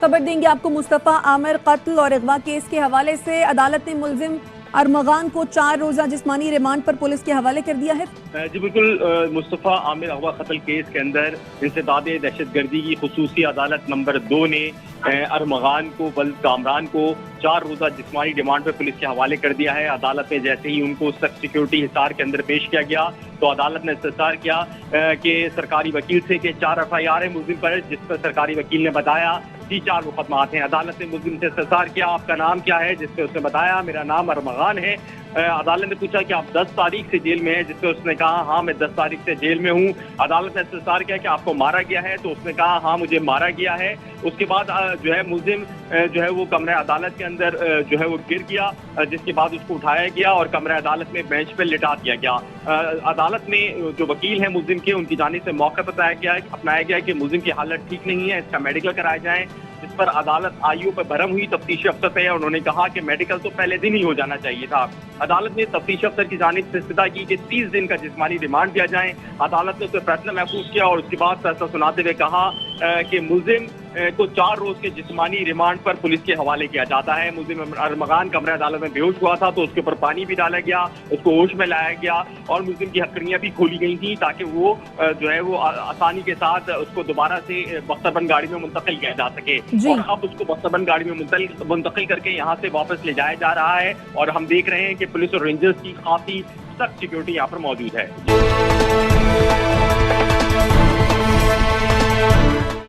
खबर देंगे आपको मुस्तफ़ा आमिर कत्ल और अगवा केस के हवाले से। अदालत ने मुलजिम अरमगान को 4 रोज़ा जिस्मानी रिमांड पर पुलिस के हवाले कर दिया है। जी बिल्कुल, मुस्तफ़ा आमिर अगवा कत्ल केस के अंदर इंसदाद दहशतगर्दी की खुसूसी अदालत नंबर 2 ने अरमगान को वल्द कामरान को 4 रोज़ा जिस्मानी रिमांड पर पुलिस के हवाले कर दिया है। अदालत में जैसे ही उनको सख्त सिक्योरिटी हिसार के अंदर पेश किया गया तो अदालत ने इस्तफसार किया कि सरकारी वकील से कि 4 FIR है मुलजिम पर, जिस पर सरकारी वकील ने बताया कि 4 मुकदमात हैं। अदालत ने मुलजिम से इस्तफसार किया, आपका नाम क्या है, जिससे उसने बताया मेरा नाम अरमगान है। अदालत ने पूछा कि आप 10 तारीख से जेल में है, जिससे उसने कहा हाँ मैं 10 तारीख से जेल में हूँ। अदालत ने इस्तफसार किया कि आपको मारा गया है, तो उसने कहा हाँ मुझे मारा गया है। उसके बाद जो है मुलजिम जो है वो कमरे अदालत के अंदर जो है वो गिर गया, जिसके बाद उसको उठाया गया और कमरे अदालत में बेंच पर लिटा दिया गया। अदालत में जो वकील हैं मुलजिम के, उनकी जानिब से मौका अपनाया गया कि मुलजिम की हालत ठीक नहीं है, इसका मेडिकल कराया जाए, जिस पर अदालत IO पर भरम हुई तफ्तीशी अफसर पे। उन्होंने कहा कि मेडिकल तो पहले दिन ही हो जाना चाहिए था। अदालत ने तफ्तीशी अफसर की जानिब से इस्तदा की कि 30 दिन का जिस्मानी रिमांड दिया जाए। अदालत ने उसे फैसला महफूज किया और उसके बाद फैसला सुनाते हुए कहा कि मुलजिम को 4 रोज के जिस्मानी रिमांड पर पुलिस के हवाले किया जाता है। मुलजिम अरमगान कमरे अदालत में बेहोश हुआ था, तो उसके ऊपर पानी भी डाला गया, उसको होश में लाया गया और मुलजिम की हथकड़ियां भी खोली गई थी ताकि वो जो है वो आसानी के साथ उसको दोबारा से बख्तरबंद गाड़ी में मुंतकिल किया जा सके। और अब उसको बख्तरबंद गाड़ी में मुंतकिल करके यहाँ से वापस ले जाया जा रहा है और हम देख रहे हैं कि पुलिस और रेंजर्स की काफी सख्त सिक्योरिटी यहाँ पर मौजूद है।